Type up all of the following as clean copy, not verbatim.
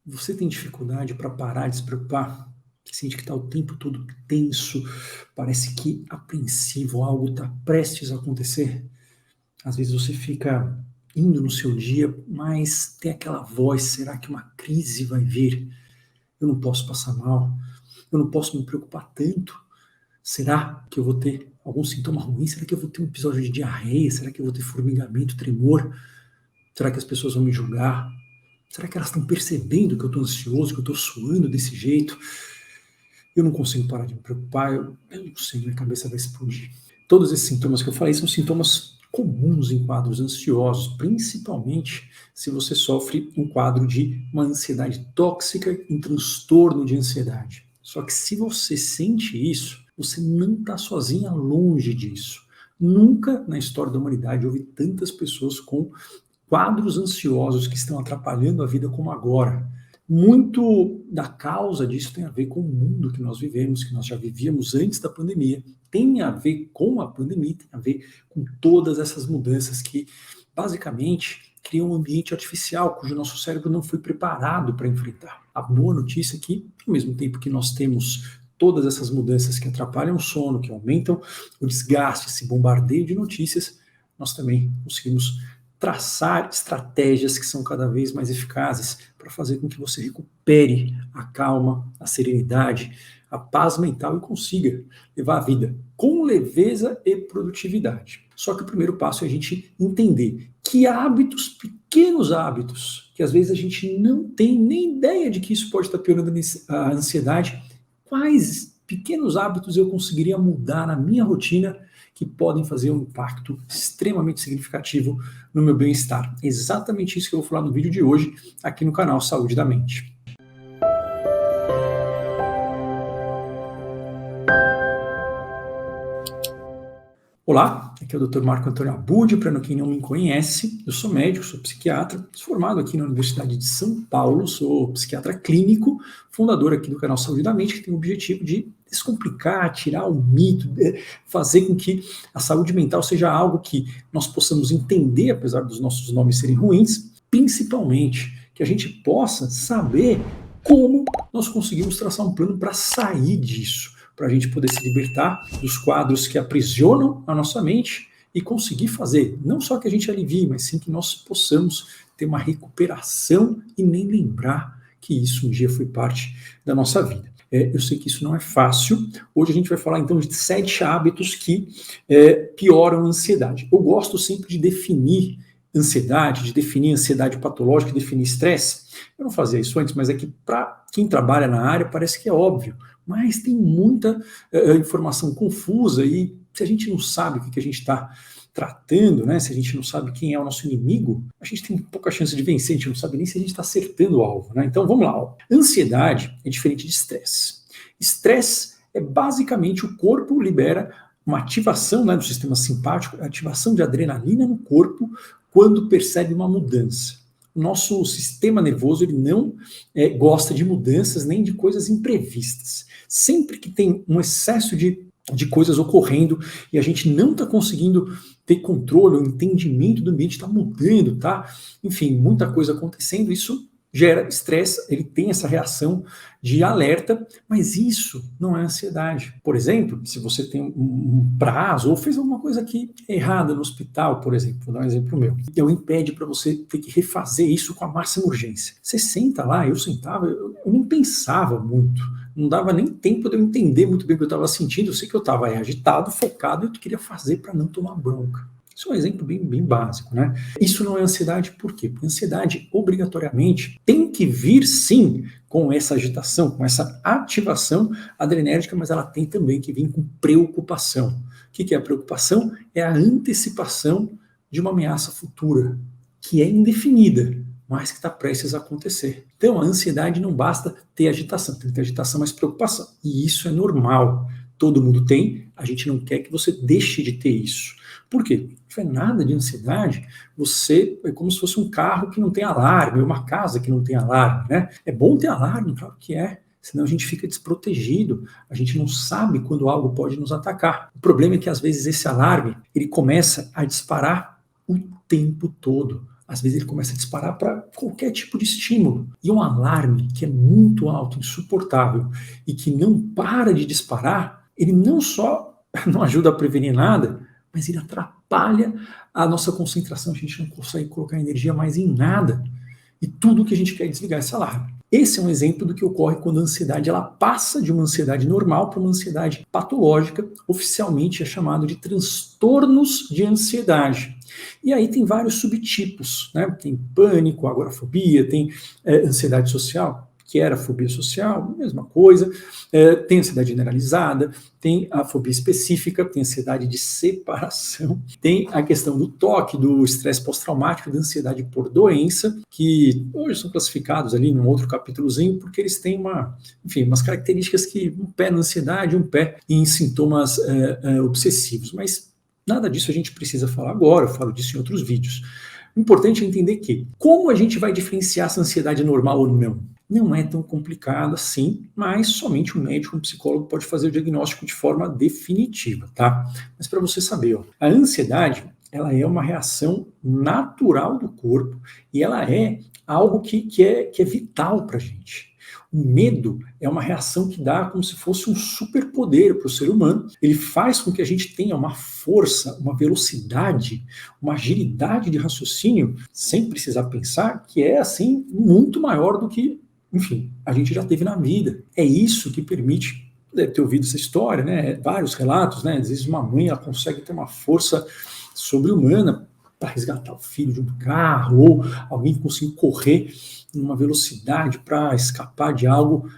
Você tem dificuldade para parar de se preocupar? Você sente que está o tempo todo tenso, parece que apreensivo, algo está prestes a acontecer? Às vezes você fica indo no seu dia, mas tem aquela voz: será que uma crise vai vir? Eu não posso passar mal, eu não posso me preocupar tanto. Será que eu vou ter algum sintoma ruim? Será que eu vou ter um episódio de diarreia? Será que eu vou ter formigamento, tremor? Será que as pessoas vão me julgar? Será que elas estão percebendo que eu estou ansioso, que eu estou suando desse jeito? Eu não consigo parar de me preocupar, eu não sei, minha cabeça vai explodir. Todos esses sintomas que eu falei são sintomas comuns em quadros ansiosos, principalmente se você sofre um quadro de uma ansiedade tóxica, um transtorno de ansiedade. Só que se você sente isso, você não está sozinha, longe disso. Nunca na história da humanidade houve tantas pessoas com quadros ansiosos que estão atrapalhando a vida como agora. Muito da causa disso tem a ver com o mundo que nós vivemos, que nós já vivíamos antes da pandemia, tem a ver com a pandemia, tem a ver com todas essas mudanças que, basicamente, criam um ambiente artificial cujo nosso cérebro não foi preparado para enfrentar. A boa notícia é que, ao mesmo tempo que nós temos todas essas mudanças que atrapalham o sono, que aumentam o desgaste, esse bombardeio de notícias, nós também conseguimos traçar estratégias que são cada vez mais eficazes para fazer com que você recupere a calma, a serenidade, a paz mental e consiga levar a vida com leveza e produtividade. Só que o primeiro passo é a gente entender que hábitos, pequenos hábitos, que às vezes a gente não tem nem ideia de que isso pode estar piorando a ansiedade, quais pequenos hábitos eu conseguiria mudar na minha rotina que podem fazer um impacto extremamente significativo no meu bem-estar. Exatamente isso que eu vou falar no vídeo de hoje, aqui no canal Saúde da Mente. Olá, aqui é o Dr. Marco Antônio Abud. Para quem não me conhece, eu sou médico, sou psiquiatra, sou formado aqui na Universidade de São Paulo, sou psiquiatra clínico, fundador aqui do canal Saúde da Mente, que tem o objetivo de descomplicar, tirar o mito, fazer com que a saúde mental seja algo que nós possamos entender, apesar dos nossos nomes serem ruins, principalmente que a gente possa saber como nós conseguimos traçar um plano para sair disso, para a gente poder se libertar dos quadros que aprisionam a nossa mente e conseguir fazer, não só que a gente alivie, mas sim que nós possamos ter uma recuperação e nem lembrar que isso um dia foi parte da nossa vida. Eu sei que isso não é fácil. Hoje a gente vai falar então de 7 hábitos que pioram a ansiedade. Eu gosto sempre de definir ansiedade patológica, definir estresse. Eu não fazia isso antes, mas é que para quem trabalha na área parece que é óbvio, mas tem muita informação confusa e se a gente não sabe o que a gente está tratando, né, se a gente não sabe quem é o nosso inimigo, a gente tem pouca chance de vencer, a gente não sabe nem se a gente está acertando o alvo, né? Então vamos lá. Ó. Ansiedade é diferente de estresse. Estresse é basicamente o corpo libera uma ativação, né, do sistema simpático, ativação de adrenalina no corpo quando percebe uma mudança. O nosso sistema nervoso ele não gosta de mudanças nem de coisas imprevistas. Sempre que tem um excesso de coisas ocorrendo e a gente não está conseguindo ter controle, o entendimento do ambiente está mudando, tá? Enfim, muita coisa acontecendo, isso gera estresse, ele tem essa reação de alerta, mas isso não é ansiedade. Por exemplo, se você tem um prazo ou fez alguma coisa aqui errada no hospital, por exemplo, vou dar um exemplo meu, então impede para você ter que refazer isso com a máxima urgência. Você senta lá, eu sentava, eu nem pensava muito, não dava nem tempo de eu entender muito bem o que eu estava sentindo, eu sei que eu estava agitado, focado, e eu queria fazer para não tomar bronca. Isso é um exemplo bem básico, né? Isso não é ansiedade por quê? Porque ansiedade, obrigatoriamente, tem que vir, sim, com essa agitação, com essa ativação adrenérgica, mas ela tem também que vir com preocupação. O que é a preocupação? É a antecipação de uma ameaça futura, que é indefinida, mas que está prestes a acontecer. Então, a ansiedade não basta ter agitação, tem que ter agitação, mas preocupação. E isso é normal. Todo mundo tem, a gente não quer que você deixe de ter isso. Por quê? Não é nada de ansiedade, você é como se fosse um carro que não tem alarme, uma casa que não tem alarme, né? É bom ter alarme, claro que é, senão a gente fica desprotegido, a gente não sabe quando algo pode nos atacar. O problema é que às vezes esse alarme, ele começa a disparar o tempo todo. às vezes ele começa a disparar para qualquer tipo de estímulo. E um alarme que é muito alto, insuportável, e que não para de disparar, ele não só não ajuda a prevenir nada, mas ele atrapalha a nossa concentração, a gente não consegue colocar energia mais em nada. E tudo que a gente quer é desligar esse alarme. Esse é um exemplo do que ocorre quando a ansiedade ela passa de uma ansiedade normal para uma ansiedade patológica, oficialmente é chamado de transtornos de ansiedade. E aí tem vários subtipos, né? Tem pânico, agorafobia, tem ansiedade social, que era fobia social, mesma coisa, tem ansiedade generalizada, tem a fobia específica, tem ansiedade de separação, tem a questão do TOC, do estresse pós-traumático, da ansiedade por doença, que hoje são classificados ali num outro capítulozinho, porque eles têm umas características que um pé na ansiedade, um pé em sintomas obsessivos, mas nada disso a gente precisa falar agora, eu falo disso em outros vídeos. O importante é entender que, como a gente vai diferenciar se a ansiedade é normal ou não? Não é tão complicado assim, mas somente um médico, um psicólogo pode fazer o diagnóstico de forma definitiva, tá? Mas para você saber, ó, a ansiedade, ela é uma reação natural do corpo e ela é algo que é vital para a gente. O medo é uma reação que dá como se fosse um superpoder para o ser humano. Ele faz com que a gente tenha uma força, uma velocidade, uma agilidade de raciocínio, sem precisar pensar, que é, assim, muito maior do que, enfim, a gente já teve na vida. É isso que permite, deve ter ouvido essa história, né? Vários relatos, né? Às vezes uma mãe ela consegue ter uma força sobre-humana para resgatar o filho de um carro, ou alguém conseguir correr numa velocidade para escapar de algo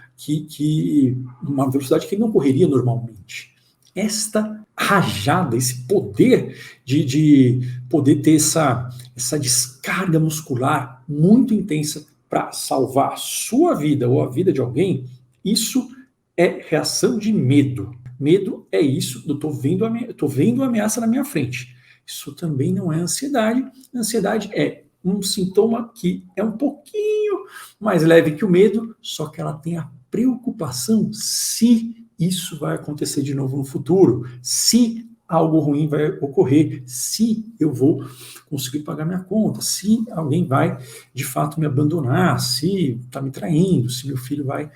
uma velocidade que ele não correria normalmente. Esta rajada, esse poder de poder ter essa descarga muscular muito intensa para salvar a sua vida ou a vida de alguém, isso é reação de medo. Medo é isso, eu estou vendo a ameaça na minha frente. Isso também não é ansiedade. Ansiedade é um sintoma que é um pouquinho mais leve que o medo, só que ela tem a preocupação se isso vai acontecer de novo no futuro, se algo ruim vai ocorrer, se eu vou conseguir pagar minha conta, se alguém vai de fato me abandonar, se está me traindo, se meu filho vai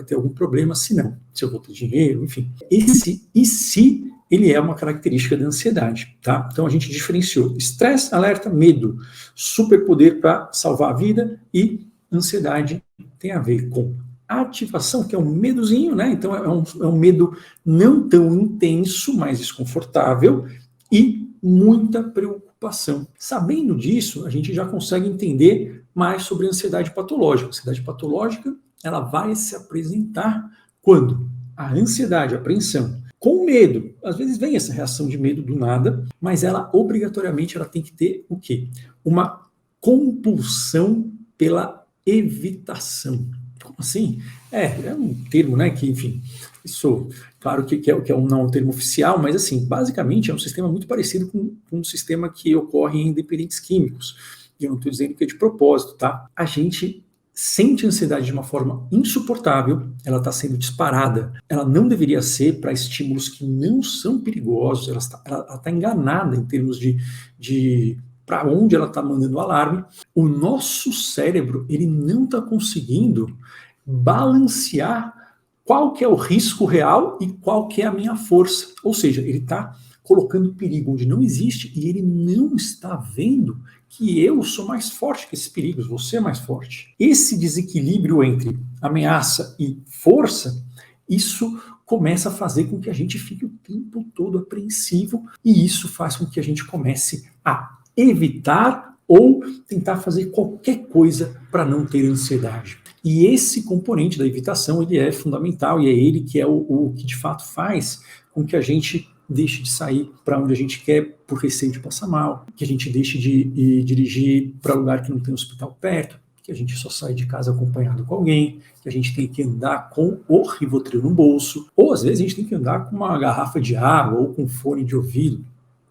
ter algum problema, se não, se eu vou ter dinheiro, enfim. Esse e se ele é uma característica da ansiedade, tá? Então a gente diferenciou estresse, alerta, medo, superpoder para salvar a vida, e ansiedade tem a ver com ativação, que é um medozinho, né? Então é um medo não tão intenso, mais desconfortável, e muita preocupação. Sabendo disso, a gente já consegue entender mais sobre a ansiedade patológica. A ansiedade patológica, ela vai se apresentar quando a ansiedade, a apreensão, com medo, às vezes vem essa reação de medo do nada, mas ela obrigatoriamente ela tem que ter o quê? Uma compulsão pela evitação. Como assim? É um termo, né, que, enfim, isso, claro que não é um termo oficial, mas, assim, basicamente é um sistema muito parecido com um sistema que ocorre em dependentes químicos. E eu não estou dizendo que é de propósito, tá? A gente sente ansiedade de uma forma insuportável, ela está sendo disparada. Ela não deveria ser para estímulos que não são perigosos, ela está enganada em termos de para onde ela está mandando o alarme. O nosso cérebro, ele não está conseguindo balancear qual que é o risco real e qual que é a minha força. Ou seja, ele está colocando perigo onde não existe e ele não está vendo que eu sou mais forte que esses perigos, você é mais forte. Esse desequilíbrio entre ameaça e força, isso começa a fazer com que a gente fique o tempo todo apreensivo, e isso faz com que a gente comece a evitar ou tentar fazer qualquer coisa para não ter ansiedade. E esse componente da evitação, ele é fundamental, e é ele que é o que de fato faz com que a gente deixe de sair para onde a gente quer por receio de passar mal, que a gente deixe de dirigir para lugar que não tem hospital perto, que a gente só sai de casa acompanhado com alguém, que a gente tem que andar com o Rivotril no bolso, ou às vezes a gente tem que andar com uma garrafa de água ou com um fone de ouvido.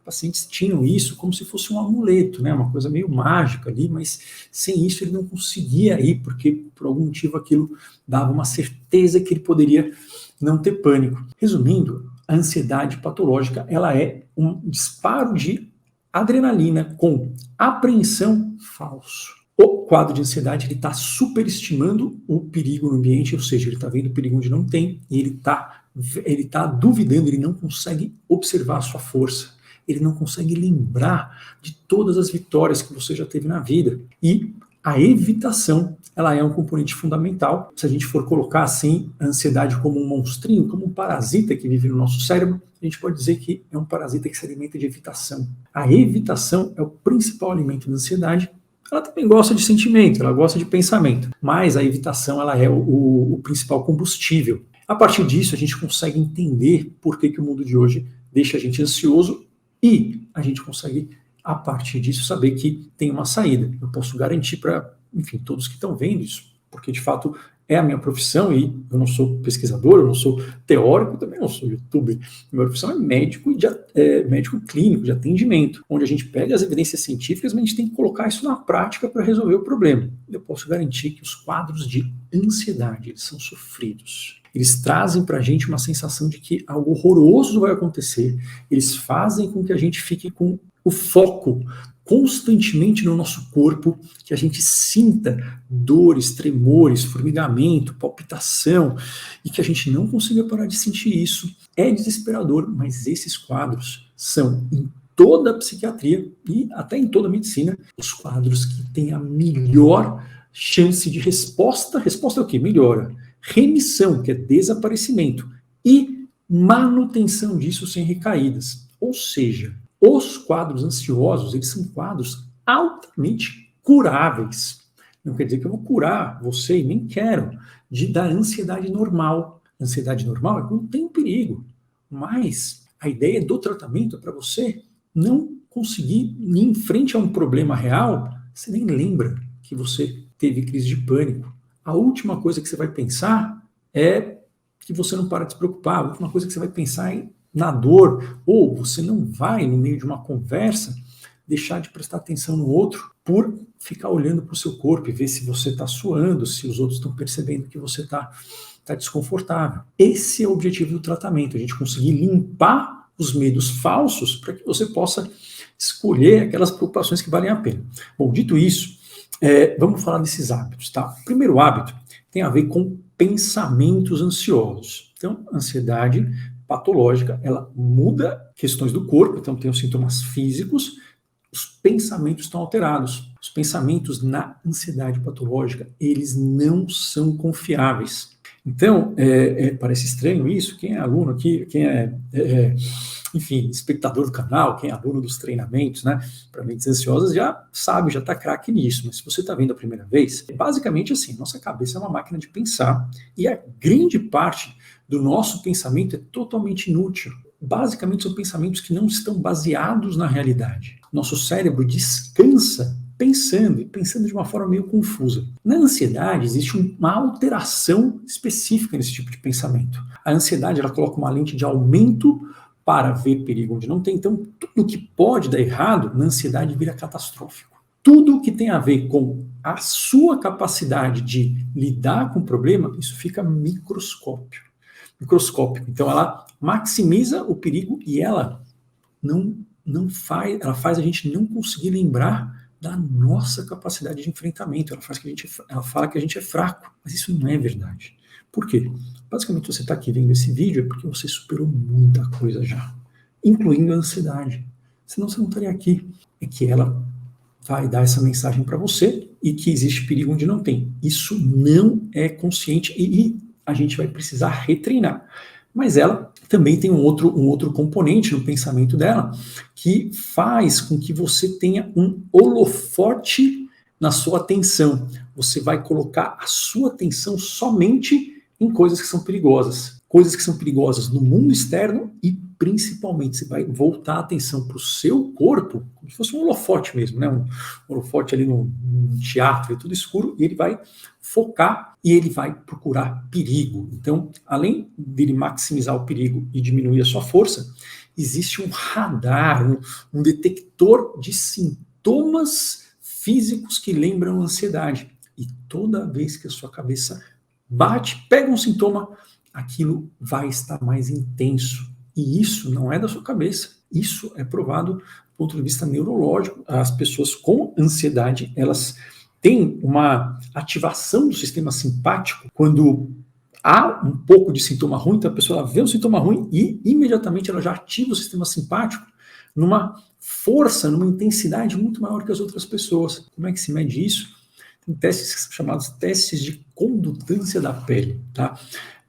Pacientes tinham isso como se fosse um amuleto, né? Uma coisa meio mágica ali, mas sem isso ele não conseguia ir, porque por algum motivo aquilo dava uma certeza que ele poderia não ter pânico. Resumindo, a ansiedade patológica, ela é um disparo de adrenalina, com apreensão, falso. O quadro de ansiedade está superestimando o perigo no ambiente, ou seja, ele está vendo o perigo onde não tem, e ele tá duvidando, ele não consegue observar a sua força, ele não consegue lembrar de todas as vitórias que você já teve na vida. E a evitação, ela é um componente fundamental. Se a gente for colocar assim a ansiedade como um monstrinho, como um parasita que vive no nosso cérebro, a gente pode dizer que é um parasita que se alimenta de evitação. A evitação é o principal alimento da ansiedade. Ela também gosta de sentimento, ela gosta de pensamento, mas a evitação ela é o principal combustível. A partir disso, a gente consegue entender por que o mundo de hoje deixa a gente ansioso e a gente consegue, a partir disso, saber que tem uma saída. Eu posso garantir para, enfim, todos que estão vendo isso, porque de fato é a minha profissão e eu não sou pesquisador, eu não sou teórico, também não sou youtuber. Minha profissão é médico clínico, de atendimento, onde a gente pega as evidências científicas, mas a gente tem que colocar isso na prática para resolver o problema. Eu posso garantir que os quadros de ansiedade, eles são sofridos. Eles trazem para a gente uma sensação de que algo horroroso vai acontecer, eles fazem com que a gente fique com o foco constantemente no nosso corpo, que a gente sinta dores, tremores, formigamento, palpitação, e que a gente não consiga parar de sentir isso. É desesperador, mas esses quadros são, em toda a psiquiatria e até em toda a medicina, os quadros que têm a melhor chance de resposta. Resposta é o quê? Melhora. Remissão, que é desaparecimento, e manutenção disso sem recaídas. Ou seja, os quadros ansiosos, eles são quadros altamente curáveis. Não quer dizer que eu vou curar você, e nem quero, da ansiedade normal. Ansiedade normal é quando tem um perigo. Mas a ideia do tratamento é para você não conseguir ir em frente a um problema real, você nem lembra que você teve crise de pânico. A última coisa que você vai pensar é que você não para de se preocupar. A última coisa que você vai pensar é na dor, ou você não vai, no meio de uma conversa, deixar de prestar atenção no outro por ficar olhando para o seu corpo e ver se você está suando, se os outros estão percebendo que você está desconfortável. Esse é o objetivo do tratamento, a gente conseguir limpar os medos falsos para que você possa escolher aquelas preocupações que valem a pena. Bom, dito isso, vamos falar desses hábitos, tá? O primeiro hábito tem a ver com pensamentos ansiosos. Então, ansiedade patológica, ela muda questões do corpo, então tem os sintomas físicos, os pensamentos estão alterados. Os pensamentos na ansiedade patológica, eles não são confiáveis. Então, parece estranho isso, quem é aluno aqui, quem enfim, espectador do canal, quem é aluno dos treinamentos, né, para mentes ansiosas, já sabe, já está craque nisso, mas se você está vendo a primeira vez, é basicamente assim, nossa cabeça é uma máquina de pensar, e a grande parte do nosso pensamento é totalmente inútil. Basicamente são pensamentos que não estão baseados na realidade. Nosso cérebro descansa pensando, e pensando de uma forma meio confusa. Na ansiedade existe uma alteração específica nesse tipo de pensamento. A ansiedade, ela coloca uma lente de aumento para ver perigo onde não tem. Então, tudo que pode dar errado na ansiedade vira catastrófico. Tudo que tem a ver com a sua capacidade de lidar com o problema, isso fica microscópico. Então, ela maximiza o perigo e ela ela faz a gente não conseguir lembrar da nossa capacidade de enfrentamento. Ela fala que a gente é fraco, mas isso não é verdade. Por quê? Basicamente, você está aqui vendo esse vídeo é porque você superou muita coisa já, incluindo a ansiedade. Senão você não estaria aqui. É que ela vai dar essa mensagem para você e que existe perigo onde não tem. Isso não é consciente e a gente vai precisar retreinar. Mas ela também tem um outro componente no pensamento dela que faz com que você tenha um holofote na sua atenção. Você vai colocar a sua atenção somente em coisas que são perigosas. Coisas que são perigosas no mundo externo e principalmente você vai voltar a atenção para o seu corpo, como se fosse um holofote mesmo, né? Um holofote ali num teatro, é tudo escuro, e ele vai focar e ele vai procurar perigo. Então, além dele maximizar o perigo e diminuir a sua força, existe um radar, um detector de sintomas físicos que lembram ansiedade. E toda vez que a sua cabeça bate, pega um sintoma, aquilo vai estar mais intenso. E isso não é da sua cabeça. Isso é provado do ponto de vista neurológico. As pessoas com ansiedade, elas têm uma ativação do sistema simpático quando há um pouco de sintoma ruim, então a pessoa ela vê um sintoma ruim e imediatamente ela já ativa o sistema simpático numa força, numa intensidade muito maior que as outras pessoas. Como é que se mede isso? Tem testes chamados testes de condutância da pele, tá?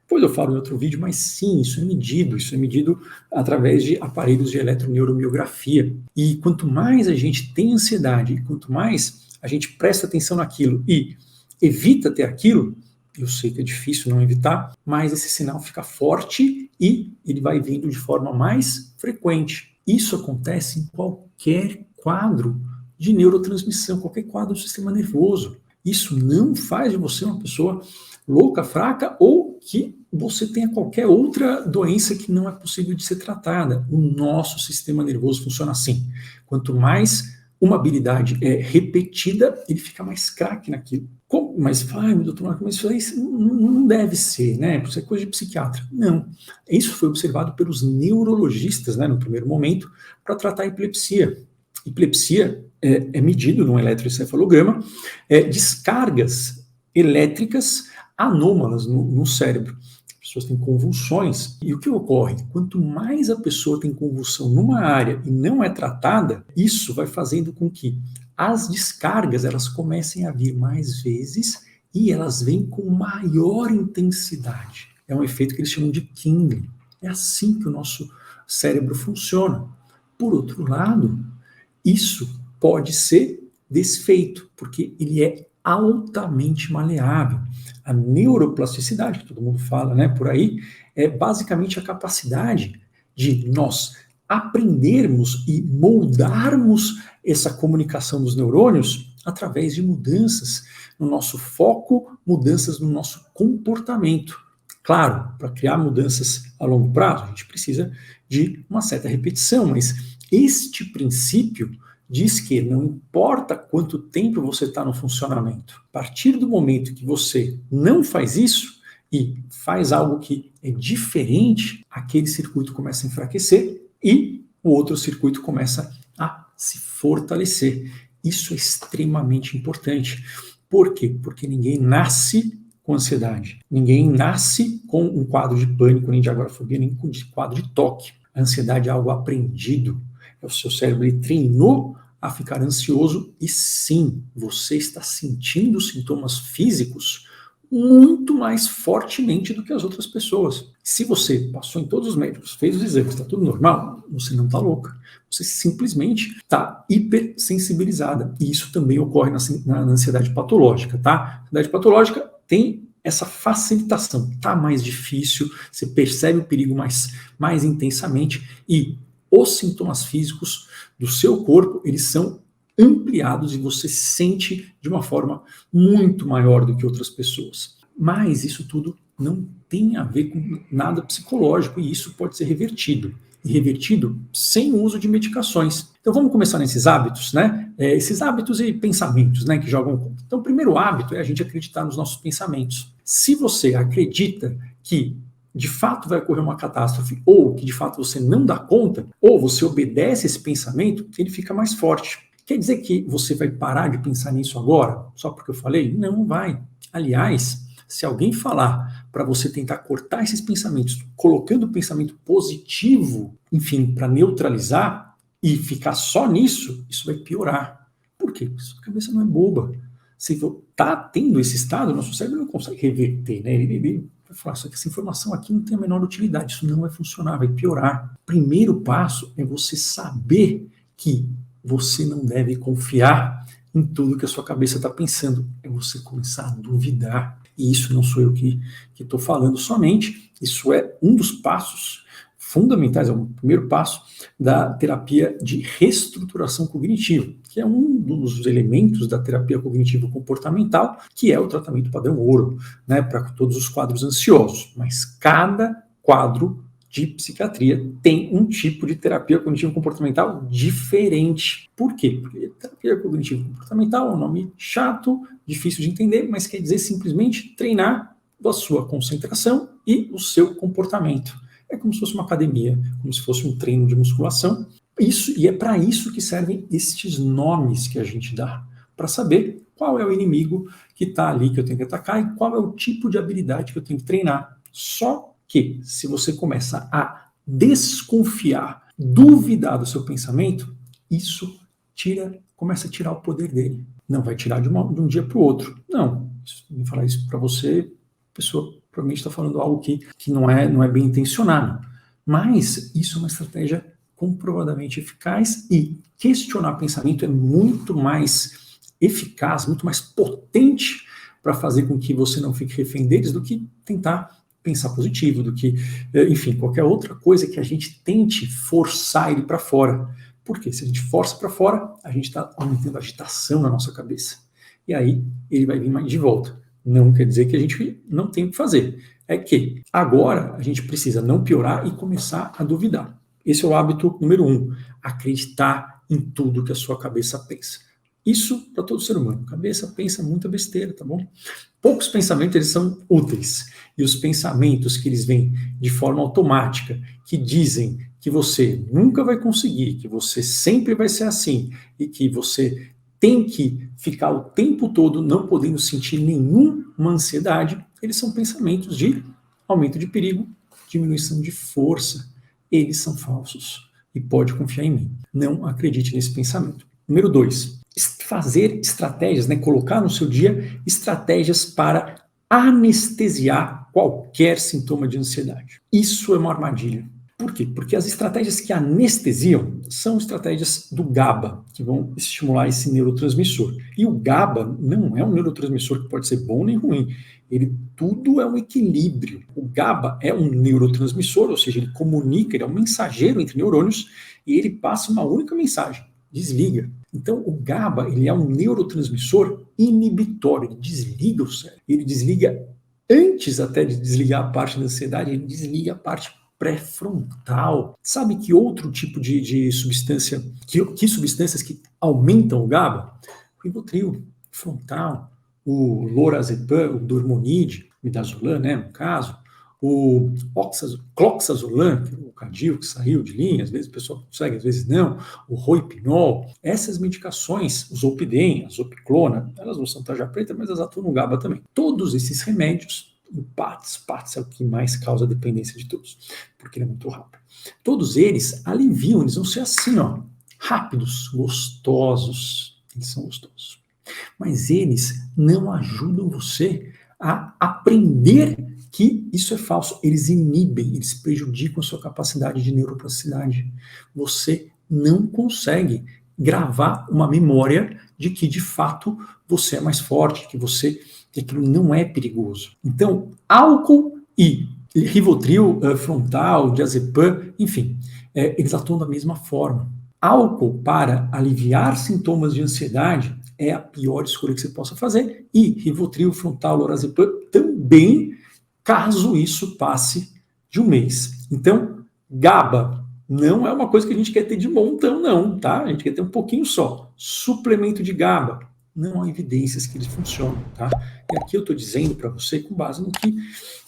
Depois eu falo em outro vídeo, mas sim, isso é medido através de aparelhos de eletroneuromiografia. E quanto mais a gente tem ansiedade, quanto mais a gente presta atenção naquilo e evita ter aquilo, eu sei que é difícil não evitar, mas esse sinal fica forte e ele vai vindo de forma mais frequente. Isso acontece em qualquer quadro de neurotransmissão, qualquer quadro do sistema nervoso. Isso não faz de você uma pessoa louca, fraca ou que você tenha qualquer outra doença que não é possível de ser tratada. O nosso sistema nervoso funciona assim. Quanto mais uma habilidade é repetida, ele fica mais craque naquilo. Mas, meu doutor Marco, mas isso não deve ser, né? Isso é coisa de psiquiatra. Não. Isso foi observado pelos neurologistas, né, no primeiro momento, para tratar a epilepsia. Epilepsia é medido num eletroencefalograma, descargas elétricas anômalas no cérebro. As pessoas têm convulsões. E o que ocorre? Quanto mais a pessoa tem convulsão numa área e não é tratada, isso vai fazendo com que as descargas elas comecem a vir mais vezes e elas vêm com maior intensidade. É um efeito que eles chamam de Kindle. É assim que o nosso cérebro funciona. Por outro lado, isso pode ser desfeito, porque ele é altamente maleável. A neuroplasticidade, que todo mundo fala, né, por aí, é basicamente a capacidade de nós aprendermos e moldarmos essa comunicação dos neurônios através de mudanças no nosso foco, mudanças no nosso comportamento. Claro, para criar mudanças a longo prazo, a gente precisa de uma certa repetição, mas este princípio diz que não importa quanto tempo você está no funcionamento, a partir do momento que você não faz isso e faz algo que é diferente, aquele circuito começa a enfraquecer e o outro circuito começa a se fortalecer. Isso é extremamente importante. Por quê? Porque ninguém nasce com ansiedade. Ninguém nasce com um quadro de pânico, nem de agorafobia, nem com um quadro de toque. A ansiedade é algo aprendido. O seu cérebro ele treinou a ficar ansioso e sim, você está sentindo sintomas físicos muito mais fortemente do que as outras pessoas. Se você passou em todos os médicos, fez os exames, está tudo normal, você não está louca. Você simplesmente está hipersensibilizada. E isso também ocorre na ansiedade patológica, tá? A ansiedade patológica tem essa facilitação. Está mais difícil, você percebe o perigo mais intensamente e os sintomas físicos do seu corpo, eles são ampliados e você sente de uma forma muito maior do que outras pessoas. Mas isso tudo não tem a ver com nada psicológico e isso pode ser revertido. E revertido sem o uso de medicações. Então vamos começar nesses hábitos, né? Esses hábitos e pensamentos, né, que jogam conta. Então o primeiro hábito é a gente acreditar nos nossos pensamentos. Se você acredita que de fato vai ocorrer uma catástrofe, ou que de fato você não dá conta, ou você obedece esse pensamento, ele fica mais forte. Quer dizer que você vai parar de pensar nisso agora, só porque eu falei? Não vai. Aliás, se alguém falar para você tentar cortar esses pensamentos, colocando o pensamento positivo, enfim, para neutralizar e ficar só nisso, isso vai piorar. Por quê? Porque sua cabeça não é boba. Se está tendo esse estado, nosso cérebro não consegue reverter, né? Ele vai falar, só que essa informação aqui não tem a menor utilidade, isso não vai funcionar, vai piorar. Primeiro passo é você saber que você não deve confiar em tudo que a sua cabeça está pensando, é você começar a duvidar. E isso não sou eu que estou falando somente, isso é um dos passos fundamentais, é o primeiro passo da terapia de reestruturação cognitiva, que é um dos elementos da terapia cognitivo-comportamental, que é o tratamento padrão ouro, né, para todos os quadros ansiosos. Mas cada quadro de psiquiatria tem um tipo de terapia cognitivo-comportamental diferente. Por quê? Porque terapia cognitivo-comportamental é um nome chato, difícil de entender, mas quer dizer simplesmente treinar a sua concentração e o seu comportamento. É como se fosse uma academia, como se fosse um treino de musculação. E é para isso que servem estes nomes que a gente dá, para saber qual é o inimigo que está ali que eu tenho que atacar e qual é o tipo de habilidade que eu tenho que treinar. Só que, se você começa a desconfiar, duvidar do seu pensamento, isso começa a tirar o poder dele. Não vai tirar de um dia para o outro. Não, vou falar isso para você, a pessoa provavelmente está falando algo que não é bem intencionado. Mas isso é uma estratégia comprovadamente eficaz e questionar pensamento é muito mais eficaz, muito mais potente para fazer com que você não fique refém deles do que tentar pensar positivo, do que, enfim, qualquer outra coisa que a gente tente forçar ele para fora. Porque se a gente força para fora, a gente está aumentando a agitação na nossa cabeça. E aí ele vai vir mais de volta. Não quer dizer que a gente não tem o que fazer. É que agora a gente precisa não piorar e começar a duvidar. Esse é o hábito número 1. Acreditar em tudo que a sua cabeça pensa. Isso para todo ser humano. A cabeça pensa muita besteira, tá bom? Poucos pensamentos eles são úteis. E os pensamentos que eles vêm de forma automática, que dizem que você nunca vai conseguir, que você sempre vai ser assim, e que você tem que ficar o tempo todo não podendo sentir nenhuma ansiedade, eles são pensamentos de aumento de perigo, diminuição de força. Eles são falsos. E pode confiar em mim. Não acredite nesse pensamento. Número 2. Fazer estratégias, colocar no seu dia estratégias para anestesiar qualquer sintoma de ansiedade. Isso é uma armadilha. Por quê? Porque as estratégias que anestesiam são estratégias do GABA, que vão estimular esse neurotransmissor. E o GABA não é um neurotransmissor que pode ser bom nem ruim. Tudo é um equilíbrio. O GABA é um neurotransmissor, ou seja, ele comunica, ele é um mensageiro entre neurônios e ele passa uma única mensagem: desliga. Então, o GABA ele é um neurotransmissor inibitório, ele desliga o cérebro. Ele desliga, antes até de desligar a parte da ansiedade, ele desliga a parte pré-frontal. Sabe que outro tipo de substância, que substâncias que aumentam o GABA? O Rivotril, frontal, o lorazepam, o Dormonide, midazolam, no caso, o cloxazolam, que é o Cadil, que saiu de linha, às vezes o pessoal consegue, às vezes não, o Roipinol, essas medicações, o Zolpidem, a Zopiclona, elas não são tarja preta, mas elas atuam no GABA também. Todos esses remédios, o PATS é o que mais causa dependência de todos, porque ele é muito rápido. Todos eles aliviam, eles vão ser assim, rápidos, gostosos, eles são gostosos. Mas eles não ajudam você a aprender que isso é falso. Eles inibem, eles prejudicam a sua capacidade de neuroplasticidade. Você não consegue gravar uma memória de que, de fato, você é mais forte, que aquilo não é perigoso. Então, álcool e Rivotril, frontal, diazepam, enfim, eles atuam da mesma forma. Álcool para aliviar sintomas de ansiedade é a pior escolha que você possa fazer, e Rivotril, frontal, lorazepam também, caso isso passe de um mês. Então, GABA não é uma coisa que a gente quer ter de montão, não, tá? A gente quer ter um pouquinho só. Suplemento de GABA, não há evidências que eles funcionam, tá? E aqui eu estou dizendo para você com base no que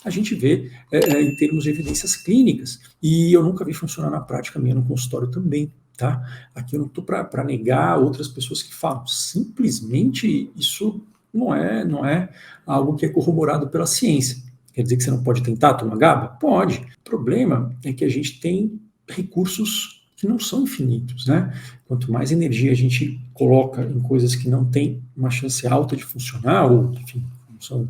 a gente vê em termos de evidências clínicas, e eu nunca vi funcionar na prática minha no consultório também. Tá? Aqui eu não estou para negar outras pessoas que falam. Simplesmente isso não é algo que é corroborado pela ciência. Quer dizer que você não pode tentar tomar GABA? Pode. O problema é que a gente tem recursos que não são infinitos, né? Quanto mais energia a gente coloca em coisas que não têm uma chance alta de funcionar, ou, enfim, não são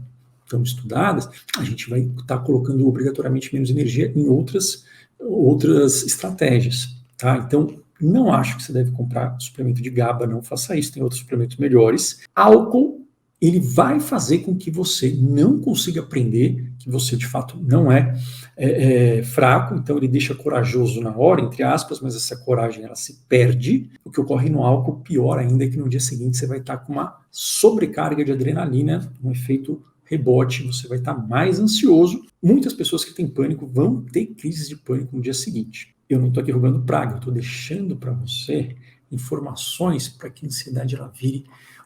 tão estudadas, a gente vai estar colocando obrigatoriamente menos energia em outras estratégias, tá? Então, não acho que você deve comprar suplemento de GABA, não faça isso, tem outros suplementos melhores. Álcool, ele vai fazer com que você não consiga aprender, que você de fato não é fraco, então ele deixa corajoso na hora, entre aspas, mas essa coragem ela se perde. O que ocorre no álcool, pior ainda, é que no dia seguinte você vai estar com uma sobrecarga de adrenalina, um efeito rebote, você vai estar mais ansioso. Muitas pessoas que têm pânico vão ter crises de pânico no dia seguinte. Eu não estou aqui rogando praga, eu estou deixando para você informações para que a ansiedade ela vire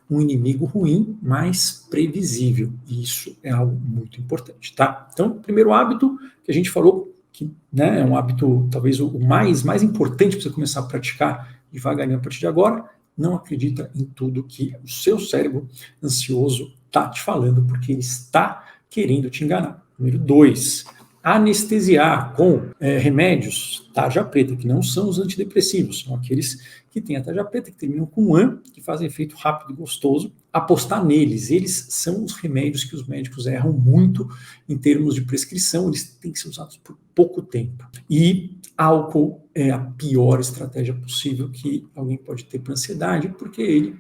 um inimigo ruim, mas previsível. E isso é algo muito importante, tá? Então, primeiro hábito que a gente falou, que, né, é um hábito talvez o mais importante para você começar a praticar devagarinho a partir de agora. Não acredita em tudo que o seu cérebro ansioso está te falando, porque ele está querendo te enganar. Número 2, anestesiar com remédios tarja preta, que não são os antidepressivos, são aqueles que têm a tarja preta, que terminam com an, que fazem efeito rápido e gostoso. Apostar neles, eles são os remédios que os médicos erram muito em termos de prescrição, eles têm que ser usados por pouco tempo. E álcool é a pior estratégia possível que alguém pode ter para ansiedade, porque ele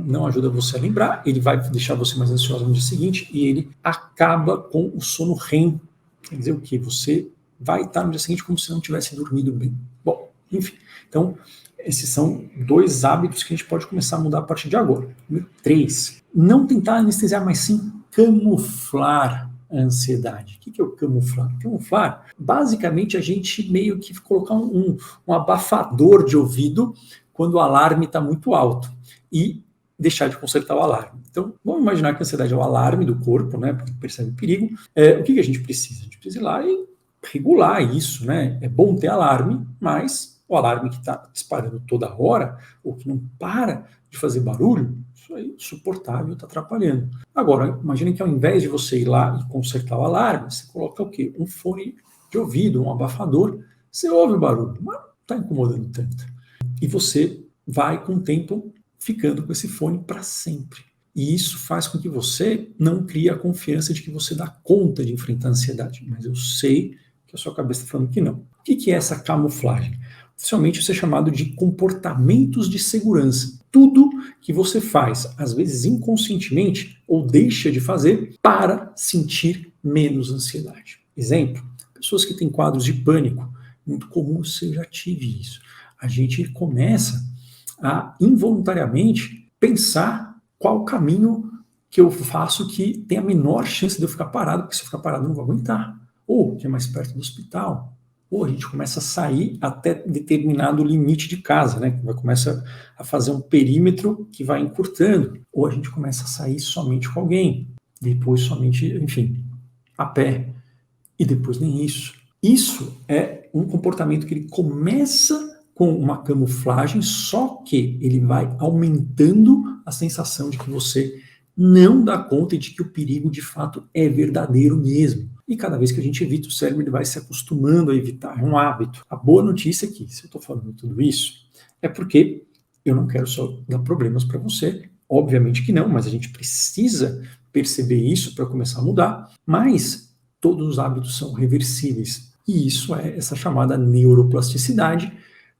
não ajuda você a lembrar, ele vai deixar você mais ansioso no dia seguinte e ele acaba com o sono REM. Quer dizer o quê? Você vai estar no dia seguinte como se não tivesse dormido bem. Bom, enfim. Então, esses são 2 hábitos que a gente pode começar a mudar a partir de agora. Número 3, não tentar anestesiar, mas sim camuflar a ansiedade. O que é o camuflar? Camuflar, basicamente, a gente meio que colocar um abafador de ouvido quando o alarme está muito alto e deixar de consertar o alarme. Então, vamos imaginar que a ansiedade é o alarme do corpo, né, porque percebe o perigo. O que a gente precisa? A gente precisa ir lá e regular isso, né? É bom ter alarme, mas o alarme que está disparando toda hora, ou que não para de fazer barulho, isso aí é insuportável, está atrapalhando. Agora, imagine que ao invés de você ir lá e consertar o alarme, você coloca o quê? Um fone de ouvido, um abafador, você ouve o barulho, mas não está incomodando tanto. E você vai, com o tempo, ficando com esse fone para sempre. E isso faz com que você não crie a confiança de que você dá conta de enfrentar a ansiedade. Mas eu sei que a sua cabeça está falando que não. O que é essa camuflagem? Oficialmente isso é chamado de comportamentos de segurança. Tudo que você faz, às vezes inconscientemente, ou deixa de fazer para sentir menos ansiedade. Exemplo, pessoas que têm quadros de pânico. Muito comum, eu já tive isso. A gente começa a involuntariamente pensar qual o caminho que eu faço que tem a menor chance de eu ficar parado, porque se eu ficar parado eu não vou aguentar. Ou que é mais perto do hospital. Ou a gente começa a sair até determinado limite de casa, né? Começa a fazer um perímetro que vai encurtando. Ou a gente começa a sair somente com alguém. Depois somente, enfim, a pé. E depois nem isso. Isso é um comportamento que ele começa com uma camuflagem, só que ele vai aumentando a sensação de que você não dá conta e de que o perigo de fato é verdadeiro mesmo. E cada vez que a gente evita, o cérebro ele vai se acostumando a evitar, é um hábito. A boa notícia é que, se eu estou falando tudo isso, é porque eu não quero só dar problemas para você, obviamente que não, mas a gente precisa perceber isso para começar a mudar, mas todos os hábitos são reversíveis. E isso é essa chamada neuroplasticidade.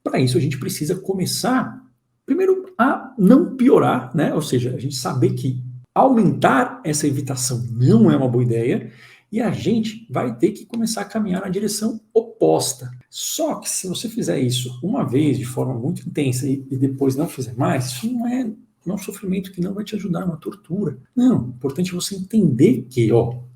Para isso, a gente precisa começar, primeiro, a não piorar, né? Ou seja, a gente saber que aumentar essa evitação não é uma boa ideia e a gente vai ter que começar a caminhar na direção oposta. Só que se você fizer isso uma vez, de forma muito intensa, e depois não fizer mais, isso não é um sofrimento que não vai te ajudar, é uma tortura. Não, o importante é você entender que,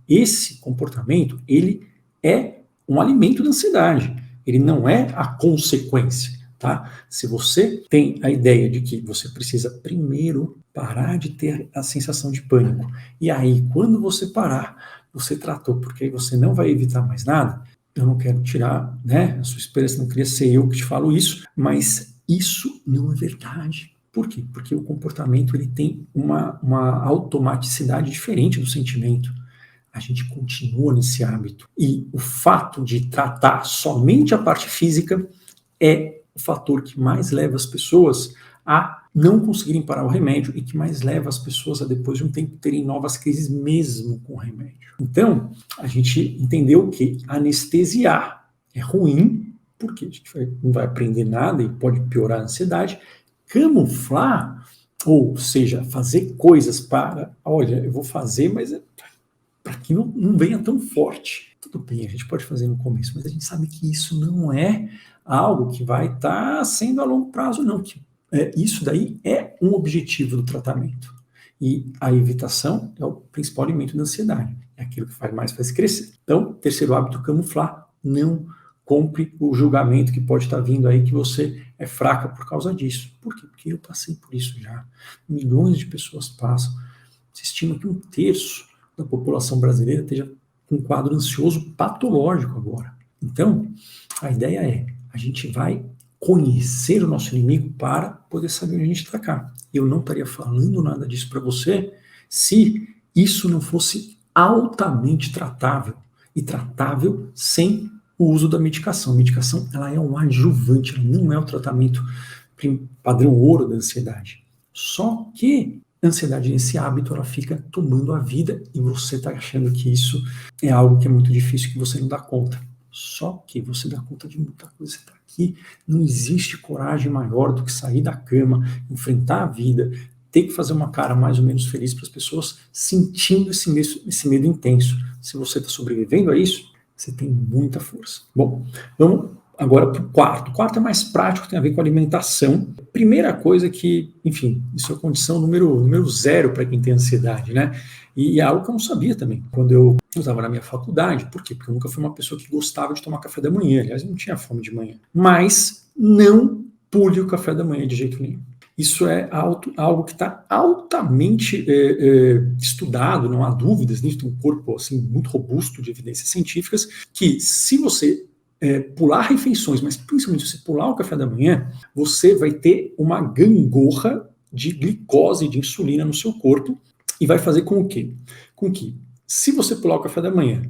esse comportamento, ele é um alimento da ansiedade. Ele não é a consequência. Tá? Se você tem a ideia de que você precisa primeiro parar de ter a sensação de pânico, e aí quando você parar, você tratou, porque aí você não vai evitar mais nada, eu não quero tirar, né, a sua esperança, não queria ser eu que te falo isso, mas isso não é verdade. Por quê? Porque o comportamento ele tem uma automaticidade diferente do sentimento. A gente continua nesse hábito. E o fato de tratar somente a parte física é o fator que mais leva as pessoas a não conseguirem parar o remédio e que mais leva as pessoas a, depois de um tempo, terem novas crises mesmo com o remédio. Então, a gente entendeu que anestesiar é ruim, porque a gente não vai aprender nada e pode piorar a ansiedade. Camuflar, ou seja, fazer coisas para, olha, eu vou fazer, mas para que não venha tão forte. Tudo bem, a gente pode fazer no começo, mas a gente sabe que isso não é algo que vai estar sendo a longo prazo, não. Isso daí é um objetivo do tratamento. E a evitação é o principal alimento da ansiedade. É aquilo que mais faz crescer. Então, terceiro hábito, camuflar. Não compre o julgamento que pode estar vindo aí que você é fraca por causa disso. Por quê? Porque eu passei por isso já. Milhões de pessoas passam. Se estima que 1/3 da população brasileira esteja com um quadro ansioso patológico agora. Então, a ideia é, a gente vai conhecer o nosso inimigo para poder saber onde a gente atacar. Eu não estaria falando nada disso para você se isso não fosse altamente tratável, e tratável sem o uso da medicação. A medicação, ela é um adjuvante, ela não é o tratamento padrão ouro da ansiedade. Só que a ansiedade, esse hábito, ela fica tomando a vida e você está achando que isso é algo que é muito difícil, que você não dá conta. Só que você dá conta de muita coisa. Você está aqui, não existe coragem maior do que sair da cama, enfrentar a vida, ter que fazer uma cara mais ou menos feliz para as pessoas sentindo esse medo intenso. Se você está sobrevivendo a isso, você tem muita força. Bom, vamos agora para o quarto. O quarto é mais prático, tem a ver com alimentação. Primeira coisa que, enfim, isso é a condição número 0 para quem tem ansiedade, né? E é algo que eu não sabia também. Quando eu estava na minha faculdade, por quê? Porque eu nunca fui uma pessoa que gostava de tomar café da manhã. Aliás, eu não tinha fome de manhã. Mas não pule o café da manhã de jeito nenhum. Isso é algo que está altamente estudado, não há dúvidas nisso, tem um corpo assim, muito robusto de evidências científicas, que se você pular refeições, mas principalmente se você pular o café da manhã, você vai ter uma gangorra de glicose, de insulina no seu corpo, e vai fazer com o quê? Com que, se você pular o café da manhã,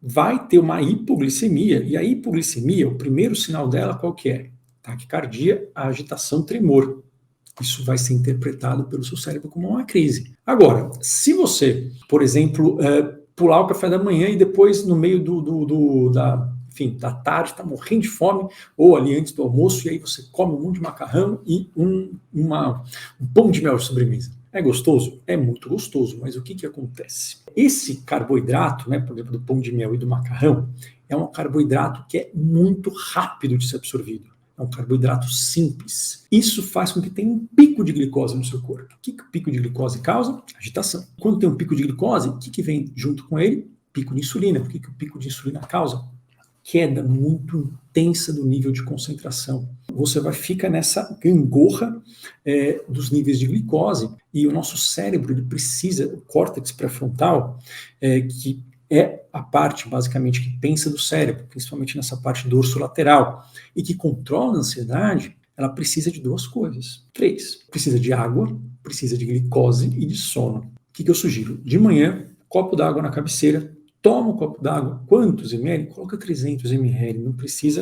vai ter uma hipoglicemia, e a hipoglicemia, o primeiro sinal dela, qual que é? Taquicardia, agitação, tremor. Isso vai ser interpretado pelo seu cérebro como uma crise. Agora, se você, por exemplo, pular o café da manhã e depois, no meio da tarde, está morrendo de fome, ou ali antes do almoço, e aí você come um monte de macarrão e um pão de mel de sobremesa. É gostoso? É muito gostoso, mas o que acontece? Esse carboidrato, né, por exemplo, do pão de mel e do macarrão, é um carboidrato que é muito rápido de ser absorvido. É um carboidrato simples. Isso faz com que tenha um pico de glicose no seu corpo. O que o pico de glicose causa? Agitação. Quando tem um pico de glicose, o que vem junto com ele? Pico de insulina. O que o pico de insulina causa? Queda muito intensa do nível de concentração. Você ficar nessa gangorra dos níveis de glicose, e o nosso cérebro ele precisa, o córtex pré-frontal, que é a parte, basicamente, que pensa do cérebro, principalmente nessa parte dorsolateral, e que controla a ansiedade, ela precisa de 2 coisas. 3. Precisa de água, precisa de glicose e de sono. O que eu sugiro? De manhã, copo d'água na cabeceira, toma um copo d'água, quantos ml? Coloca 300 ml,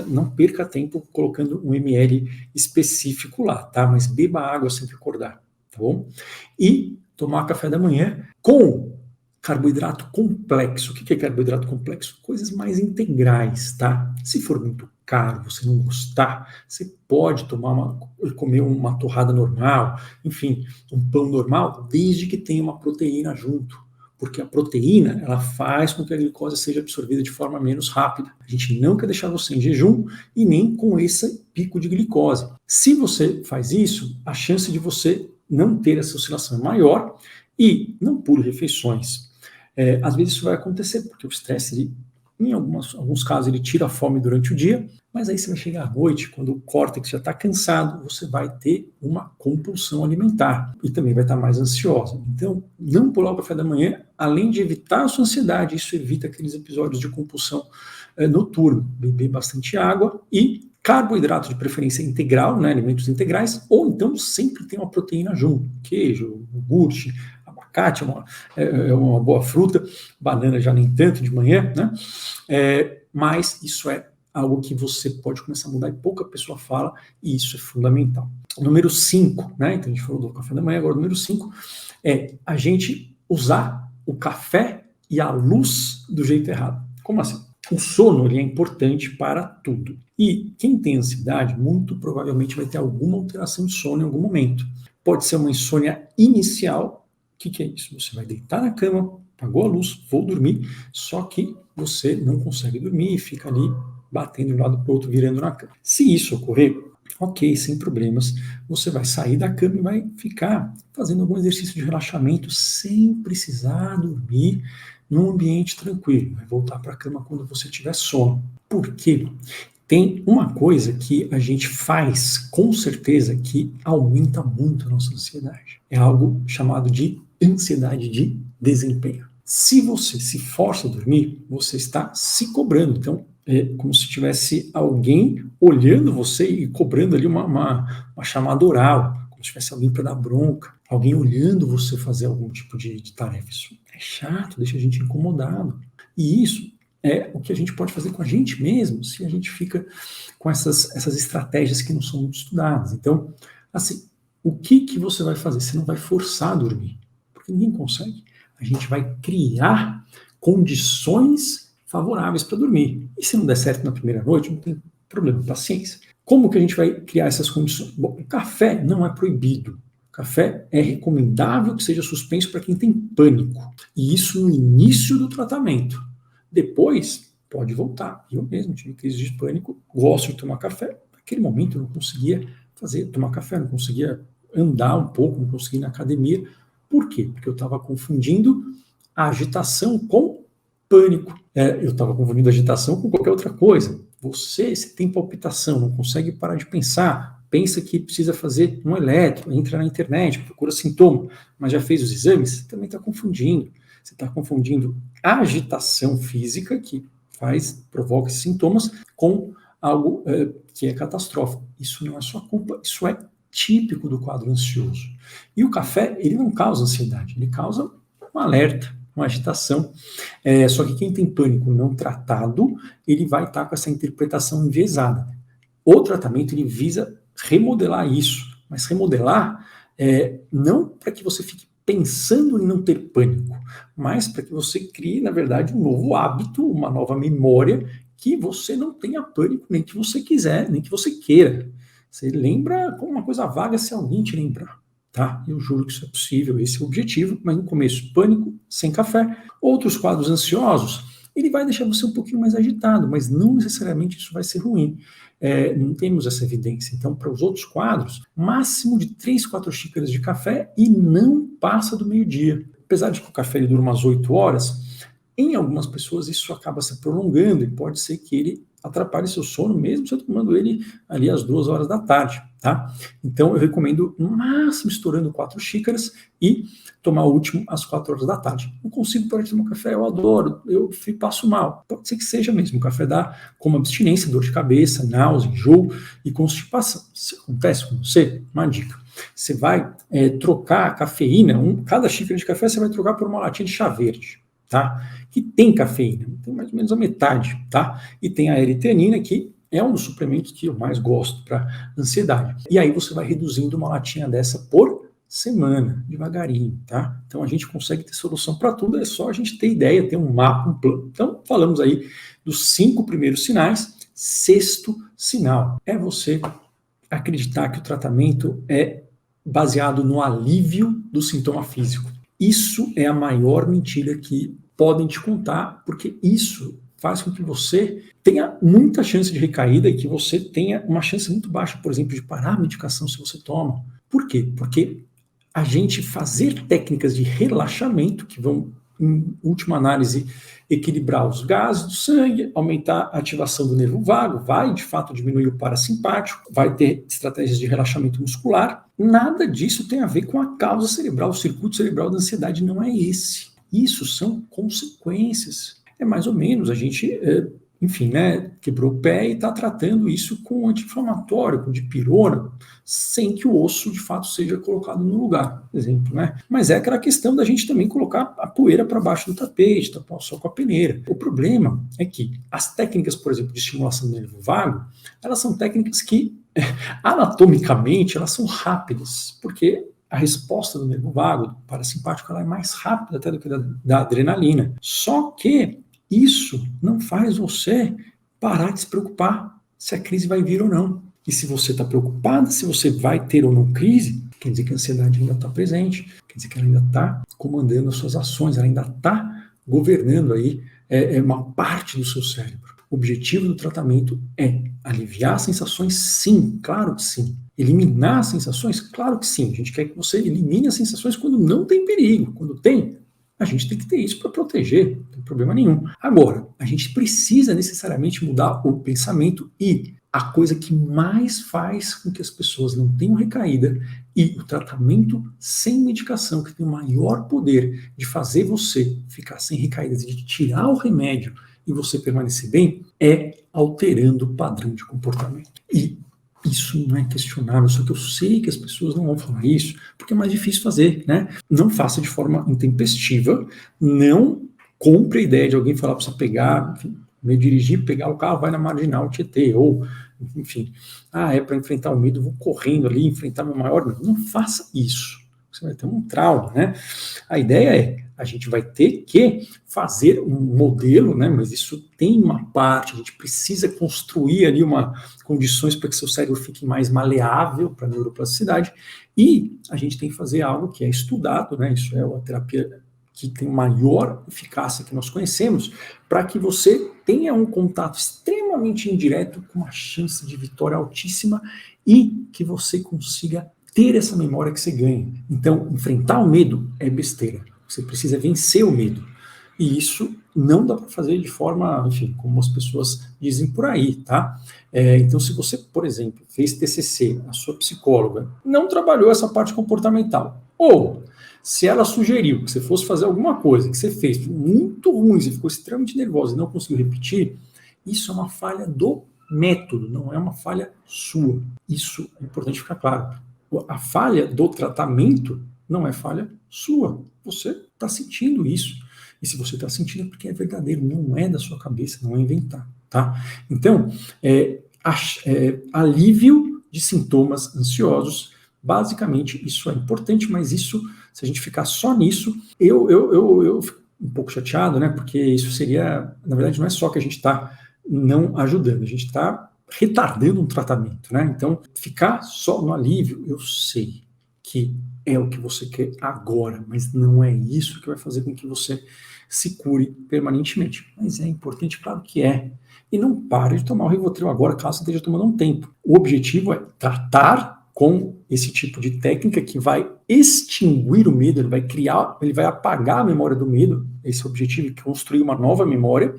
não perca tempo colocando um ml específico lá, tá? Mas beba água sempre acordar, tá bom? E tomar café da manhã com carboidrato complexo. O que é carboidrato complexo? Coisas mais integrais, tá? Se for muito caro, você não gostar, você pode comer uma torrada normal, enfim, um pão normal, desde que tenha uma proteína junto. Porque a proteína, ela faz com que a glicose seja absorvida de forma menos rápida. A gente não quer deixar você em jejum e nem com esse pico de glicose. Se você faz isso, a chance de você não ter essa oscilação é maior, e não pule refeições. Às vezes isso vai acontecer, porque o estresse, em alguns casos, ele tira a fome durante o dia, mas aí você vai chegar à noite, quando o córtex já está cansado, você vai ter uma compulsão alimentar e também vai estar mais ansiosa. Então, não pular o café da manhã, além de evitar a sua ansiedade, isso evita aqueles episódios de compulsão noturna. Beber bastante água e carboidrato de preferência integral, né, alimentos integrais, ou então sempre tem uma proteína junto, queijo, iogurte, abacate é uma boa fruta, banana já nem tanto de manhã, né? Mas isso é algo que você pode começar a mudar e pouca pessoa fala, e isso é fundamental. Número 5, né? Então a gente falou do café da manhã, agora o número 5 é a gente usar o café e a luz do jeito errado. Como assim? O sono ele é importante para tudo. E quem tem ansiedade, muito provavelmente vai ter alguma alteração de sono em algum momento. Pode ser uma insônia inicial. O que é isso? Você vai deitar na cama, apagou a luz, vou dormir, só que você não consegue dormir e fica ali batendo de um lado para o outro, virando na cama. Se isso ocorrer, ok, sem problemas, você vai sair da cama e vai ficar fazendo algum exercício de relaxamento sem precisar dormir num ambiente tranquilo. Vai voltar para a cama quando você tiver sono. Por quê? Tem uma coisa que a gente faz com certeza que aumenta muito a nossa ansiedade. É algo chamado de ansiedade de desempenho. Se você se força a dormir, você está se cobrando. Então, como se tivesse alguém olhando você e cobrando ali uma chamada oral, como se tivesse alguém para dar bronca, alguém olhando você fazer algum tipo de tarefa. Isso é chato, deixa a gente incomodado. E isso é o que a gente pode fazer com a gente mesmo se a gente fica com essas estratégias que não são muito estudadas. Então, assim, o que você vai fazer? Você não vai forçar a dormir, porque ninguém consegue. A gente vai criar condições favoráveis para dormir. E se não der certo na primeira noite, não tem problema, paciência. Como que a gente vai criar essas condições? Bom, o café não é proibido. O café é recomendável que seja suspenso para quem tem pânico. E isso no início do tratamento. Depois, pode voltar. Eu mesmo tive crise de pânico, gosto de tomar café. Naquele momento eu não conseguia tomar café, não conseguia andar um pouco, não conseguia ir na academia. Por quê? Porque eu estava confundindo a agitação com pânico. Eu estava confundindo agitação com qualquer outra coisa. Você tem palpitação, não consegue parar de pensar, pensa que precisa fazer um eletro, entra na internet, procura sintoma, mas já fez os exames, você também está confundindo. Você está confundindo a agitação física, que provoca esses sintomas, com algo que é catastrófico. Isso não é sua culpa, isso é típico do quadro ansioso. E o café, ele não causa ansiedade, ele causa um alerta, uma agitação. Só que quem tem pânico não tratado, ele vai estar com essa interpretação enviesada. O tratamento, ele visa remodelar isso, mas remodelar não para que você fique pensando em não ter pânico, mas para que você crie, na verdade, um novo hábito, uma nova memória, que você não tenha pânico, nem que você quiser, nem que você queira. Você lembra como uma coisa vaga se alguém te lembrar. Tá? Eu juro que isso é possível, esse é o objetivo, mas no começo, pânico, sem café. Outros quadros ansiosos, ele vai deixar você um pouquinho mais agitado, mas não necessariamente isso vai ser ruim. Não temos essa evidência. Então, para os outros quadros, máximo de 3, 4 xícaras de café e não passa do meio-dia. Apesar de que o café ele dura umas 8 horas, em algumas pessoas isso acaba se prolongando e pode ser que ele atrapalhe seu sono, mesmo você tomando ele ali às 2 horas da tarde, tá? Então, eu recomendo, no máximo, estourando 4 xícaras e tomar o último às 4 horas da tarde. Não consigo parar de tomar café, eu adoro, eu passo mal. Pode ser que seja mesmo, o café dá como abstinência, dor de cabeça, náusea, enjoo e constipação. Se acontece com você, uma dica. Você vai trocar a cafeína, cada xícara de café você vai trocar por uma latinha de chá verde, tá? Que tem cafeína, tem mais ou menos a metade, tá? E tem a L-teanina, que é um dos suplementos que eu mais gosto para ansiedade. E aí você vai reduzindo uma latinha dessa por semana, devagarinho, tá? Então a gente consegue ter solução para tudo, é só a gente ter ideia, ter um mapa, um plano. Então falamos aí dos 5 primeiros sinais. 6º sinal é você acreditar que o tratamento é baseado no alívio do sintoma físico. Isso é a maior mentira que podem te contar, porque isso faz com que você tenha muita chance de recaída e que você tenha uma chance muito baixa, por exemplo, de parar a medicação se você toma. Por quê? Porque a gente fazer técnicas de relaxamento, que vão, em última análise, equilibrar os gases do sangue, aumentar a ativação do nervo vago, vai, de fato, diminuir o parasimpático, vai ter estratégias de relaxamento muscular. Nada disso tem a ver com a causa cerebral, o circuito cerebral da ansiedade não é esse. Isso são consequências. É mais ou menos, a gente, enfim, né, quebrou o pé e está tratando isso com anti-inflamatório, com dipirona, sem que o osso, de fato, seja colocado no lugar, por exemplo, né? Mas é aquela questão da gente também colocar a poeira para baixo do tapete, tapar só com a peneira. O problema é que as técnicas, por exemplo, de estimulação do nervo vago, elas são técnicas que, anatomicamente, elas são rápidas, porque a resposta do nervo vago, do parasimpático, ela é mais rápida até do que da adrenalina. Só que isso não faz você parar de se preocupar se a crise vai vir ou não. E se você está preocupado, se você vai ter ou não crise, quer dizer que a ansiedade ainda está presente, quer dizer que ela ainda está comandando as suas ações, ela ainda está governando aí uma parte do seu cérebro. O objetivo do tratamento é aliviar as sensações? Sim, claro que sim. Eliminar as sensações? Claro que sim. A gente quer que você elimine as sensações quando não tem perigo. Quando tem, a gente tem que ter isso para proteger, não tem problema nenhum. Agora, a gente precisa necessariamente mudar o pensamento e a coisa que mais faz com que as pessoas não tenham recaída e o tratamento sem medicação, que tem o maior poder de fazer você ficar sem recaídas e de tirar o remédio e você permanecer bem é alterando o padrão de comportamento. E isso não é questionável, só que eu sei que as pessoas não vão falar isso, porque é mais difícil fazer, né? Não faça de forma intempestiva, não compre a ideia de alguém falar para você pegar, enfim, meio dirigir, pegar o carro, vai na Marginal Tietê, ou, enfim, é para enfrentar o medo, vou correndo ali, enfrentar meu maior medo. Não faça isso, você vai ter um trauma, né? A ideia é, a gente vai ter que fazer um modelo, né? Mas isso tem uma parte, a gente precisa construir ali condições para que seu cérebro fique mais maleável para a neuroplasticidade, e a gente tem que fazer algo que é estudado, né? Isso é a terapia que tem maior eficácia que nós conhecemos, para que você tenha um contato extremamente indireto, com uma chance de vitória altíssima, e que você consiga ter essa memória que você ganha. Então, enfrentar o medo é besteira. Você precisa vencer o medo. E isso não dá para fazer de forma, enfim, como as pessoas dizem por aí, tá? Então, se você, por exemplo, fez TCC, a sua psicóloga não trabalhou essa parte comportamental, ou se ela sugeriu que você fosse fazer alguma coisa que você fez muito ruim, você ficou extremamente nervosa e não conseguiu repetir, isso é uma falha do método, não é uma falha sua. Isso é importante ficar claro. A falha do tratamento não é falha sua. Você está sentindo isso. E se você está sentindo é porque é verdadeiro, não é da sua cabeça, não é inventar, tá? Então, alívio de sintomas ansiosos, basicamente isso é importante, mas isso, se a gente ficar só nisso, eu fico um pouco chateado, né? Porque isso seria, na verdade, não é só que a gente está não ajudando, a gente está retardando um tratamento, né? Então, ficar só no alívio, eu sei que é o que você quer agora, mas não é isso que vai fazer com que você se cure permanentemente. Mas é importante, claro que é. E não pare de tomar o Rivotril agora, caso você esteja tomando um tempo. O objetivo é tratar com esse tipo de técnica que vai extinguir o medo, ele vai apagar a memória do medo, esse é o objetivo, construir uma nova memória,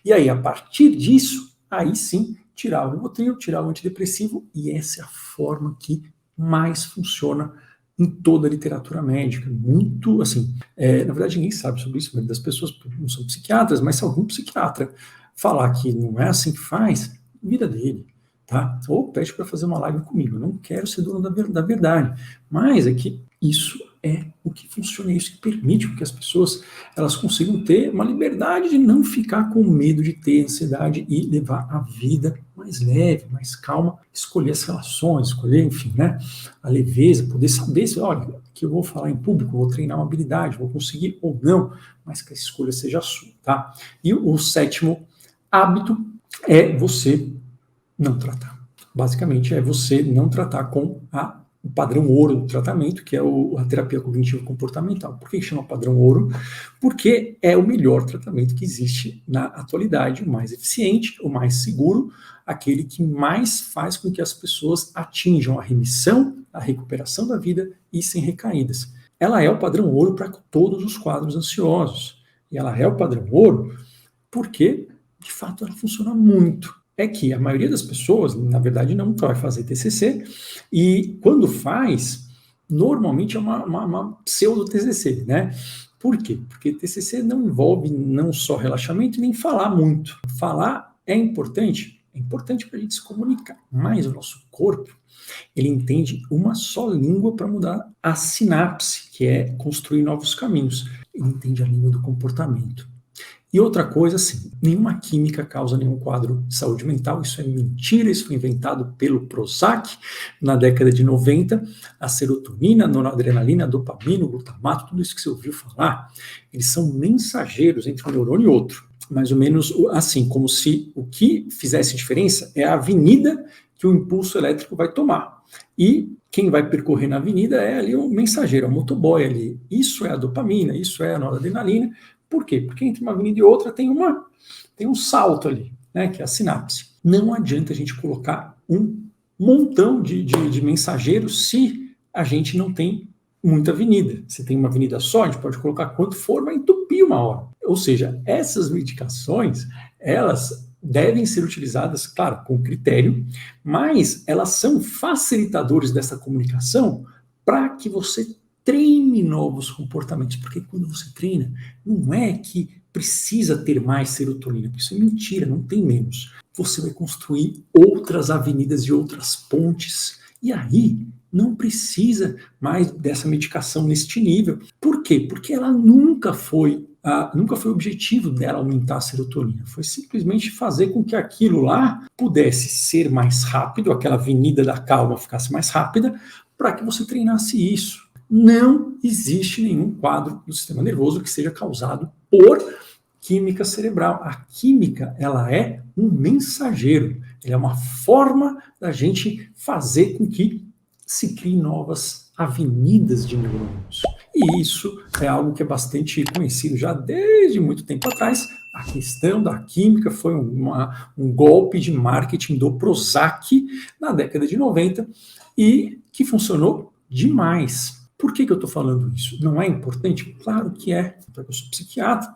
e aí, a partir disso, aí sim, tirar o Rivotril, tirar o antidepressivo, e essa é a forma que mais funciona em toda a literatura médica. Muito, assim, na verdade ninguém sabe sobre isso, das pessoas não são psiquiatras, mas se algum psiquiatra falar que não é assim que faz, vida dele, tá? Ou pede para fazer uma live comigo, eu não quero ser dono da verdade, mas é que isso é o que funciona, é isso que permite que as pessoas elas consigam ter uma liberdade de não ficar com medo de ter ansiedade e levar a vida mais leve, mais calma, escolher as relações, escolher, enfim, né, a leveza, poder saber se, olha, que eu vou falar em público, vou treinar uma habilidade, vou conseguir ou não, mas que a escolha seja sua, tá? E o sétimo hábito é você não tratar. Basicamente é você não tratar com o padrão ouro do tratamento, que é a terapia cognitivo comportamental. Por que chama padrão ouro? Porque é o melhor tratamento que existe na atualidade, o mais eficiente, o mais seguro, aquele que mais faz com que as pessoas atinjam a remissão, a recuperação da vida e sem recaídas. Ela é o padrão ouro para todos os quadros ansiosos. E ela é o padrão ouro porque, de fato, ela funciona muito. É que a maioria das pessoas, na verdade, não vai fazer TCC, e quando faz, normalmente é uma pseudo-TCC, né? Por quê? Porque TCC não envolve não só relaxamento, nem falar muito. Falar é importante para a gente se comunicar, mas o nosso corpo, ele entende uma só língua para mudar a sinapse, que é construir novos caminhos. Ele entende a língua do comportamento. E outra coisa, assim, nenhuma química causa nenhum quadro de saúde mental, isso é mentira, isso foi inventado pelo Prozac na década de 90, a serotonina, a noradrenalina, a dopamina, o glutamato, tudo isso que você ouviu falar, eles são mensageiros entre um neurônio e outro, mais ou menos assim, como se o que fizesse diferença é a avenida que o impulso elétrico vai tomar. E quem vai percorrer na avenida é ali o mensageiro, o motoboy ali. Isso é a dopamina, isso é a noradrenalina. Por quê? Porque entre uma avenida e outra tem um salto ali, né, que é a sinapse. Não adianta a gente colocar um montão de mensageiros se a gente não tem muita avenida. Se tem uma avenida só, a gente pode colocar quanto for, vai entupir uma hora. Ou seja, essas medicações, elas devem ser utilizadas, claro, com critério, mas elas são facilitadores dessa comunicação para que você treine novos comportamentos, porque quando você treina, não é que precisa ter mais serotonina. Isso é mentira, não tem menos. Você vai construir outras avenidas e outras pontes. E aí, não precisa mais dessa medicação neste nível. Por quê? Porque ela nunca foi o objetivo dela aumentar a serotonina. Foi simplesmente fazer com que aquilo lá pudesse ser mais rápido, aquela avenida da calma ficasse mais rápida, para que você treinasse isso. Não existe nenhum quadro do sistema nervoso que seja causado por química cerebral. A química, ela é um mensageiro. Ela é uma forma da gente fazer com que se criem novas avenidas de neurônios. E isso é algo que é bastante conhecido já desde muito tempo atrás. A questão da química foi um golpe de marketing do Prozac na década de 90 e que funcionou demais. Por que eu estou falando isso? Não é importante? Claro que é. Eu sou psiquiatra.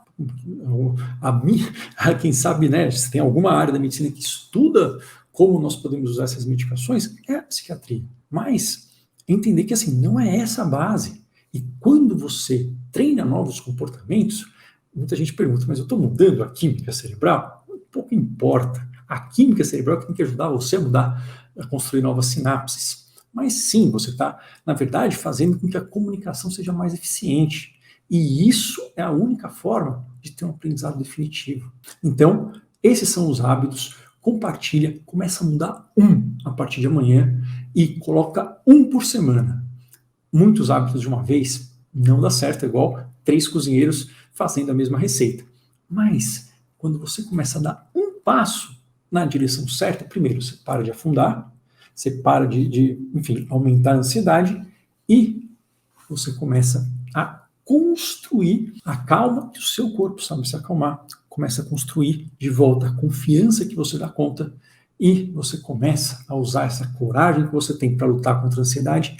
Quem sabe, né, se tem alguma área da medicina que estuda como nós podemos usar essas medicações, é a psiquiatria. Mas entender que assim, não é essa a base. E quando você treina novos comportamentos, muita gente pergunta, mas eu estou mudando a química cerebral? Pouco importa. A química cerebral que tem que ajudar você a mudar, a construir novas sinapses. Mas sim, você está, na verdade, fazendo com que a comunicação seja mais eficiente. E isso é a única forma de ter um aprendizado definitivo. Então, esses são os hábitos. Compartilha, começa a mudar a partir de amanhã e coloca por semana. Muitos hábitos de uma vez não dá certo, é igual 3 cozinheiros fazendo a mesma receita. Mas, quando você começa a dar um passo na direção certa, primeiro você para de afundar, você para enfim, aumentar a ansiedade e você começa a construir a calma que o seu corpo sabe se acalmar. Começa a construir de volta a confiança que você dá conta e você começa a usar essa coragem que você tem para lutar contra a ansiedade,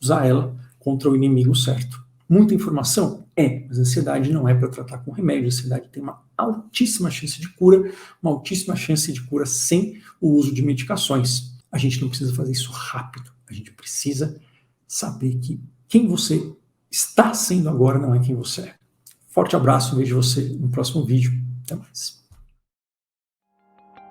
usar ela contra o inimigo certo. Muita informação? Mas a ansiedade não é para tratar com remédio. A ansiedade tem uma altíssima chance de cura, uma altíssima chance de cura sem o uso de medicações. A gente não precisa fazer isso rápido. A gente precisa saber que quem você está sendo agora não é quem você é. Forte abraço, vejo você no próximo vídeo. Até mais.